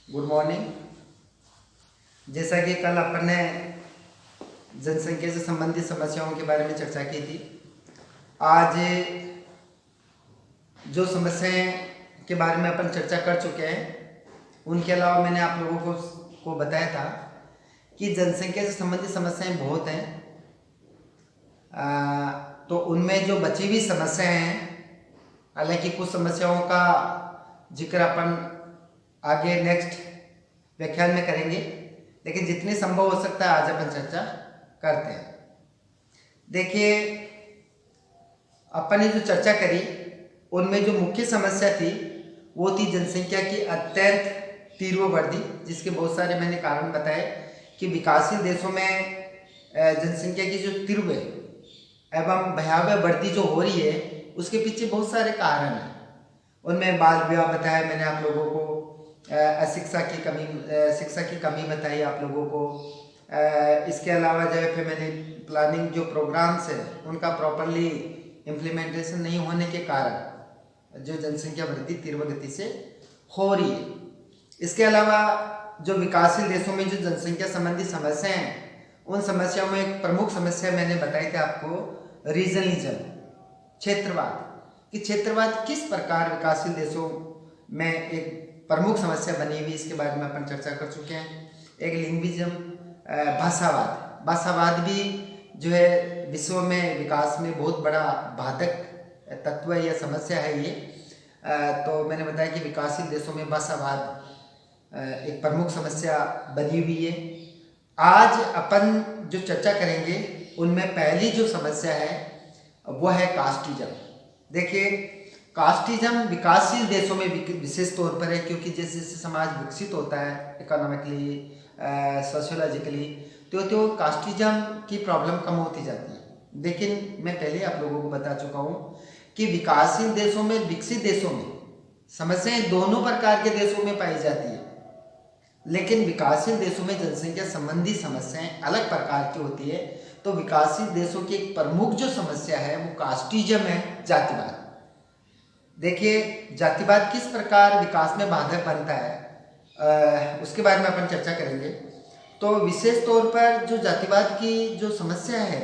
Good morning. जैसा कि कल अपन ने जनसंख्या से संबंधित समस्याओं के बारे में चर्चा की थी, आज जो समस्याएं के बारे में अपन चर्चा कर चुके हैं उनके अलावा मैंने आप लोगों को बताया था कि जनसंख्या से संबंधित समस्याएं बहुत हैं। तो उनमें जो बची हुई समस्याएं हैं, हालांकि कुछ समस्याओं का जिक्र अपन आगे नेक्स्ट व्याख्यान में करेंगे, लेकिन जितनी संभव हो सकता है आज अपन चर्चा करते हैं। देखिए, अपन ने जो चर्चा करी उनमें जो मुख्य समस्या थी वो थी जनसंख्या की अत्यंत तीव्र वृद्धि, जिसके बहुत सारे मैंने कारण बताए कि विकासशील देशों में जनसंख्या की जो तीव्र एवं भयावह वृद्धि जो हो रही है उसके पीछे बहुत सारे कारण हैं। उनमें बाल विवाह बताया मैंने आप लोगों को, शिक्षा की कमी बताई आप लोगों को। इसके अलावा जो है फिर मैंने प्लानिंग जो प्रोग्राम्स है उनका प्रॉपरली इम्प्लीमेंटेशन नहीं होने के कारण जो जनसंख्या वृद्धि तीव्र गति से हो रही है। इसके अलावा जो विकासशील देशों में जो जनसंख्या संबंधी समस्याएं हैं उन समस्याओं में एक प्रमुख समस्या मैंने बताई थी आपको, रीजनलिज्म, क्षेत्रवाद। कि क्षेत्रवाद किस प्रकार विकासशील देशों में एक प्रमुख समस्या बनी हुई, इसके बारे में अपन चर्चा कर चुके हैं। एक लिंग्विज्म, भाषावाद भी जो है विश्व में विकास में बहुत बड़ा बाधक तत्व या समस्या है ये। तो मैंने बताया कि विकासशील देशों में भाषावाद एक प्रमुख समस्या बनी हुई है। आज अपन जो चर्चा करेंगे उनमें पहली जो समस्या है वो है कास्टिज्म। देखिए, कास्टिज्म विकासशील देशों में विशेष तौर पर है, क्योंकि जैसे जैसे समाज विकसित होता है इकोनॉमिकली, सोशियोलॉजिकली, तो कास्टिज्म की प्रॉब्लम कम होती जाती है। लेकिन मैं पहले आप लोगों को बता चुका हूँ कि विकासशील देशों में, विकसित देशों में समस्याएं दोनों प्रकार के देशों में पाई जाती है, लेकिन विकासशील देशों में जनसंख्या संबंधी समस्याएं अलग प्रकार की होती है। तो विकासशील देशों की एक प्रमुख जो समस्या है वो कास्टिज्म है, जातिवाद। देखिए, जातिवाद किस प्रकार विकास में बाधक बनता है उसके बारे में अपन चर्चा करेंगे। तो विशेष तौर पर जो जातिवाद की जो समस्या है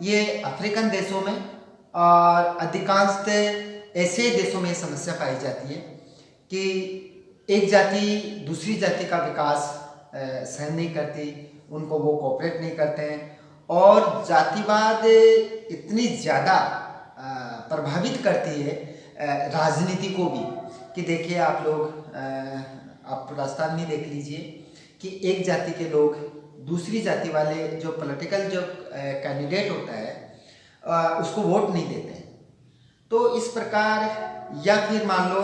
ये अफ्रीकन देशों में और अधिकांशतः एशियाई देशों में समस्या पाई जाती है कि एक जाति दूसरी जाति का विकास सहन नहीं करती, उनको वो कोऑपरेट नहीं करते हैं, और जातिवाद इतनी ज़्यादा प्रभावित करती है राजनीति को भी। कि देखिए, आप लोग आप राजस्थान में देख लीजिए कि एक जाति के लोग दूसरी जाति वाले जो पॉलिटिकल जो कैंडिडेट होता है उसको वोट नहीं देते हैं। तो इस प्रकार, या फिर मान लो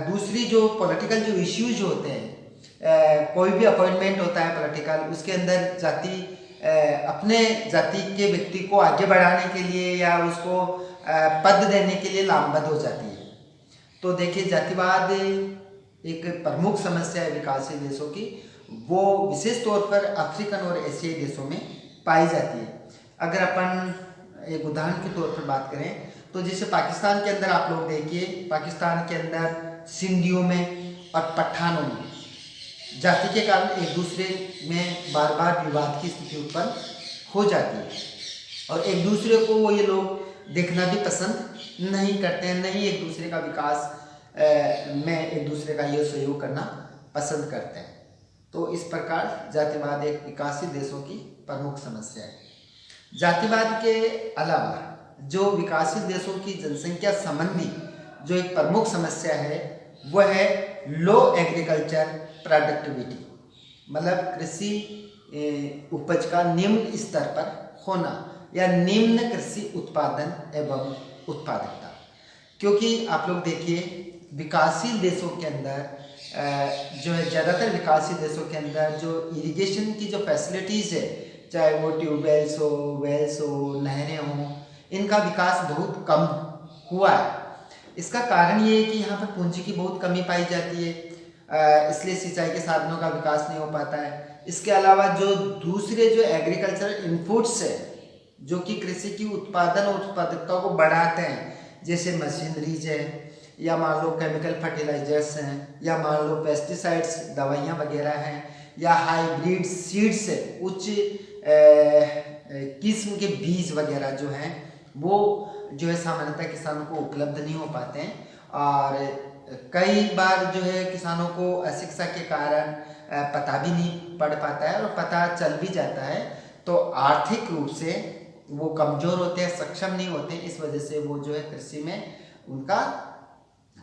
दूसरी जो पॉलिटिकल जो इश्यूज होते हैं, कोई भी अपॉइंटमेंट होता है पॉलिटिकल, उसके अंदर जाति अपने जाति के व्यक्ति को आगे बढ़ाने के लिए या उसको पद देने के लिए लामबद्ध हो जाती है। तो देखिए, जातिवाद एक प्रमुख समस्या है विकासशील देशों की, वो विशेष तौर पर अफ्रीकन और एशियाई देशों में पाई जाती है। अगर अपन एक उदाहरण के तौर पर बात करें तो जैसे पाकिस्तान के अंदर आप लोग देखिए, पाकिस्तान के अंदर सिंधियों में और पठानों में जाति के कारण एक दूसरे में बार बार विवाद की स्थिति उत्पन्न हो जाती है, और एक दूसरे को वो ये लोग देखना भी पसंद नहीं करते हैं, नहीं एक दूसरे का विकास में एक दूसरे का ये सहयोग करना पसंद करते हैं। तो इस प्रकार जातिवाद एक विकासशील देशों की प्रमुख समस्या है। जातिवाद के अलावा जो विकासशील देशों की जनसंख्या संबंधी जो एक प्रमुख समस्या है वह है लो एग्रीकल्चर प्रोडक्टिविटी, मतलब कृषि उपज का निम्न स्तर पर होना या निम्न कृषि उत्पादन एवं उत्पादकता। क्योंकि आप लोग देखिए, विकासशील देशों के अंदर जो है, ज़्यादातर विकासशील देशों के अंदर जो इरिगेशन की जो फैसिलिटीज़ है, चाहे वो ट्यूबवेल्स हो, वेल्स हो, नहरें हों, इनका विकास बहुत कम हुआ है। इसका कारण ये है कि यहाँ पर पूंजी की बहुत कमी पाई जाती है, इसलिए सिंचाई के साधनों का विकास नहीं हो पाता है। इसके अलावा जो दूसरे जो एग्रीकल्चरल इनपुट्स है जो कि कृषि की उत्पादन और उत्पादकता को बढ़ाते हैं, जैसे मशीनरीज है या मान लो केमिकल फर्टिलाइजर्स हैं, या मान लो पेस्टिसाइड्स दवाइयाँ वगैरह हैं, या हाइब्रिड सीड्स उच्च किस्म के बीज वगैरह जो हैं वो जो है सामान्यतः किसानों को उपलब्ध नहीं हो पाते हैं। और कई बार जो है किसानों को अशिक्षा के कारण पता भी नहीं पड़ पाता है, और पता चल भी जाता है तो आर्थिक रूप से वो कमज़ोर होते हैं, सक्षम नहीं होते, इस वजह से वो जो है कृषि में उनका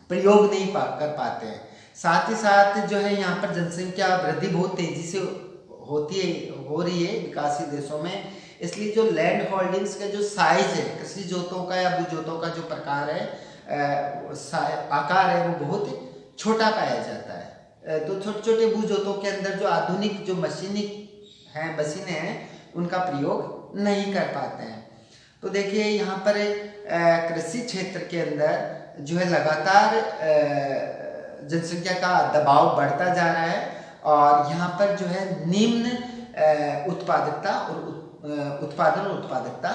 प्रयोग नहीं कर पाते हैं। साथ ही साथ जो है यहाँ पर जनसंख्या वृद्धि बहुत तेज़ी से हो रही है विकासशील देशों में, इसलिए जो लैंड होल्डिंग्स का जो साइज है, कृषि जोतों का या भू जोतों का जो प्रकार है, आकार है, वो बहुत छोटा पाया जाता है। तो छोटे छोटे भू जोतों के अंदर जो आधुनिक जो मशीनें हैं उनका प्रयोग नहीं कर पाते हैं। तो देखिए यहाँ पर कृषि क्षेत्र के अंदर जो है लगातार जनसंख्या का दबाव बढ़ता जा रहा है, और यहाँ पर जो है निम्न उत्पादकता और उत्पादकता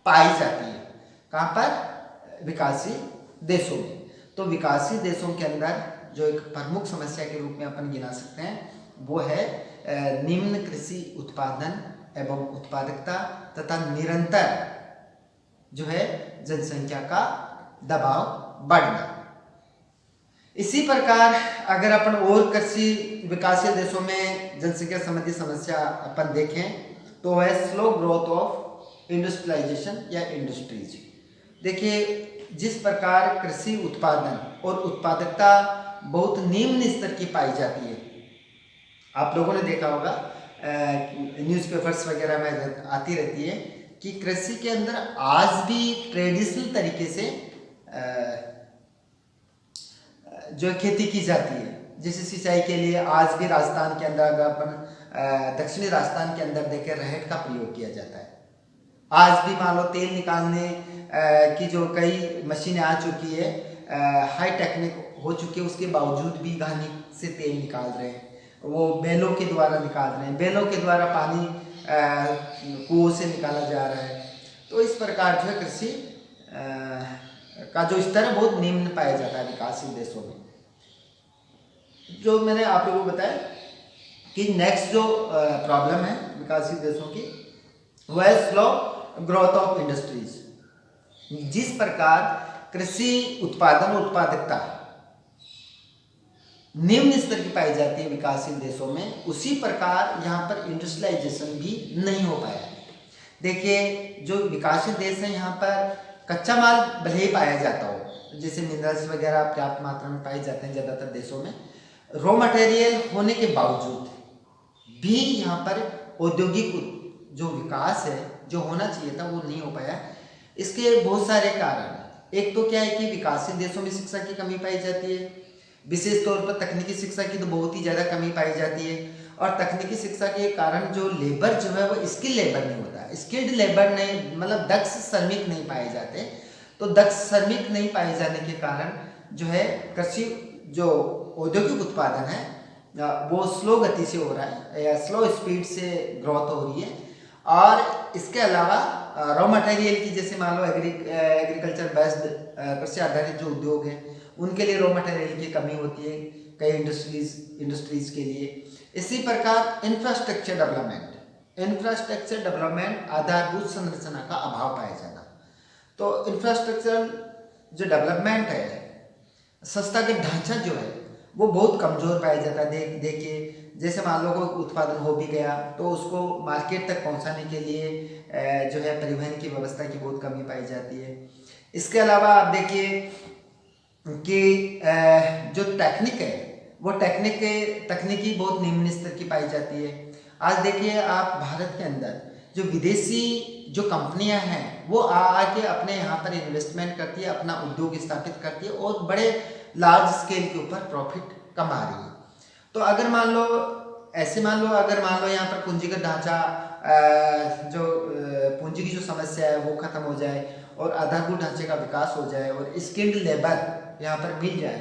पाई जाती है। कहाँ पर? विकासशील देशों में। तो विकासशील देशों के अंदर जो एक प्रमुख समस्या के रूप में अपन गिना सकते हैं वो है निम्न कृषि उत्पादन एवं उत्पादकता तथा निरंतर जो है जनसंख्या का दबाव बढ़ना। इसी प्रकार अगर अपन और कृषि विकासशील देशों में जनसंख्या संबंधी समस्या अपन देखें तो है स्लो ग्रोथ ऑफ इंडस्ट्रियलाइजेशन या इंडस्ट्रीज। देखिए जिस प्रकार कृषि उत्पादन और उत्पादकता बहुत निम्न स्तर की पाई जाती है, आप लोगों ने देखा होगा न्यूज़पेपर्स वगैरह में आती रहती है कि कृषि के अंदर आज भी ट्रेडिशनल तरीके से जो खेती की जाती है। जैसे सिंचाई के लिए आज भी राजस्थान के अंदर अगर अपन दक्षिणी राजस्थान के अंदर देखें रहट का प्रयोग किया जाता है। आज भी मान लो तेल निकालने की जो कई मशीनें आ चुकी है, हाई टेक्निक हो चुकी है, उसके बावजूद भी घानी से तेल निकाल रहे हैं, वो बैलों के द्वारा निकाल रहे हैं, बैलों के द्वारा पानी कुओं से निकाला जा रहा है। तो इस प्रकार जो है कृषि का जो स्तर है बहुत निम्न पाया जाता है विकासशील देशों में। जो मैंने आप लोगों को बताया कि नेक्स्ट जो प्रॉब्लम है विकासशील देशों की वह है स्लो ग्रोथ ऑफ इंडस्ट्रीज। जिस प्रकार कृषि उत्पादन और उत्पादकता निम्न स्तर की पाई जाती है विकासशील देशों में, उसी प्रकार यहाँ पर इंडस्ट्रियलाइजेशन भी नहीं हो पाया। देखिए जो विकासशील देश है यहाँ पर कच्चा माल भले ही पाया जाता हो, जैसे मिनरल्स वगैरह पर्याप्त मात्रा में पाए जाते हैं ज़्यादातर देशों में, रॉ मटेरियल होने के बावजूद भी यहाँ पर औद्योगिक जो विकास है जो होना चाहिए था वो नहीं हो पाया। इसके बहुत सारे कारण। एक तो क्या है कि विकासशील देशों में शिक्षा की कमी पाई जाती है, विशेष तौर पर तकनीकी शिक्षा की तो बहुत ही ज़्यादा कमी पाई जाती है, और तकनीकी शिक्षा के कारण जो लेबर जो है वो स्किल लेबर नहीं होता, स्किल्ड लेबर नहीं, मतलब दक्ष श्रमिक नहीं पाए जाते। तो दक्ष श्रमिक नहीं पाए जाने के कारण जो है कृषि जो औद्योगिक उत्पादन है वो स्लो गति से हो रहा है या स्लो स्पीड से ग्रोथ हो रही है। और इसके अलावा रॉ मटेरियल की, जैसे मान लो एग्रीकल्चर बेस्ड कृषि आधारित जो उद्योग है उनके लिए रॉ मटेरियल की कमी होती है कई इंडस्ट्रीज के लिए। इसी प्रकार इंफ्रास्ट्रक्चर डेवलपमेंट आधारभूत संरचना का अभाव पाया जाना। तो इंफ्रास्ट्रक्चर जो डेवलपमेंट है, संस्थागत ढांचा जो है वो बहुत कमज़ोर पाया जाता है। देखिए जैसे मान लो कोई उत्पादन हो भी गया तो उसको मार्केट तक पहुंचाने के लिए जो है परिवहन की व्यवस्था की बहुत कमी पाई जाती है। इसके अलावा आप देखिए कि जो टेक्निक है वो तकनीकी बहुत निम्न स्तर की पाई जाती है। आज देखिए आप भारत के अंदर जो विदेशी जो कंपनियां हैं वो आके अपने यहाँ पर इन्वेस्टमेंट करती है, अपना उद्योग स्थापित करती है और बड़े लार्ज स्केल के ऊपर प्रॉफिट कमा रही है। तो अगर मान लो यहाँ पर पूंजीगत ढांचा जो पूंजी की जो समस्या है वो खत्म हो जाए और आधारभूत ढांचे का विकास हो जाए और स्किल्ड लेबर यहाँ पर मिल जाए,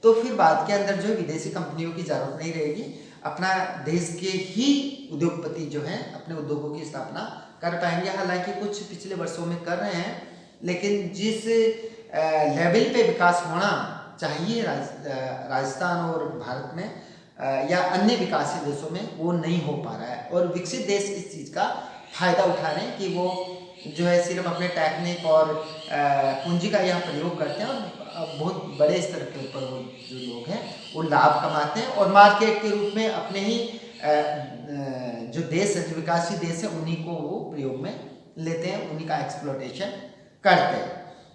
तो फिर बाद के अंदर जो है विदेशी कंपनियों की जरूरत नहीं रहेगी। अपना देश के ही उद्योगपति जो हैं अपने उद्योगों की स्थापना कर पाएंगे। हालांकि कुछ पिछले वर्षों में कर रहे हैं, लेकिन जिस लेवल पे विकास होना चाहिए राजस्थान और भारत में या अन्य विकासशील देशों में वो नहीं हो पा रहा है। और विकसित देश इस चीज़ का फायदा उठा रहे हैं कि वो जो है सिर्फ अपने टेक्निक और पूंजी का यहाँ प्रयोग करते हैं और बहुत बड़े स्तर के ऊपर वो जो लोग हैं वो लाभ कमाते हैं और मार्केट के रूप में अपने ही जो देश है, जो विकासशील देश है, उन्हीं को वो प्रयोग में लेते हैं, उन्हीं का एक्सप्लॉयटेशन करते हैं।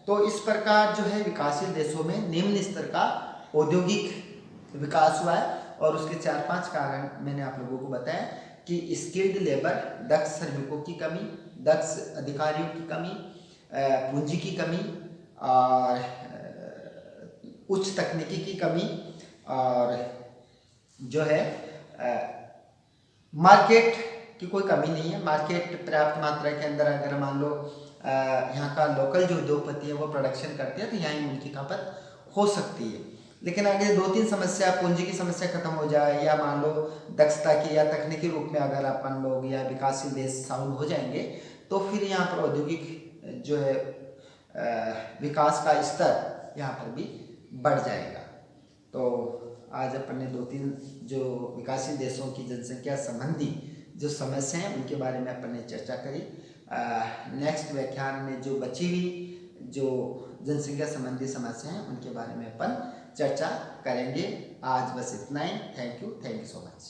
तो इस प्रकार जो है विकासशील देशों में निम्न स्तर का औद्योगिक विकास हुआ है और उसके 4-5 कारण मैंने आप लोगों को बताया कि स्किल्ड लेबर, दक्ष श्रमिकों की कमी, दक्ष अधिकारियों की कमी, पूंजी की कमी और उच्च तकनीकी की कमी और जो है मार्केट की कोई कमी नहीं है। मार्केट पर्याप्त मात्रा के अंदर अगर मान लो यहाँ का लोकल जो उद्योगपति है वो प्रोडक्शन करते हैं तो यहाँ ही उनकी खपत हो सकती है। लेकिन अगर 2-3 समस्या, पूंजी की समस्या खत्म हो जाए या मान लो दक्षता की या तकनीकी रूप में अगर अपन लोग या विकासशील देश साउंड हो जाएंगे तो फिर यहाँ पर औद्योगिक जो है विकास का स्तर यहाँ पर भी बढ़ जाएगा। तो आज अपन ने 2-3 जो विकासशील देशों की जनसंख्या संबंधी जो समस्या हैं उनके बारे में अपन ने चर्चा करी। नेक्स्ट व्याख्यान में जो बची हुई जो जनसंख्या संबंधी समस्या हैं उनके बारे में अपन चर्चा करेंगे। आज बस इतना ही। Thank you so much.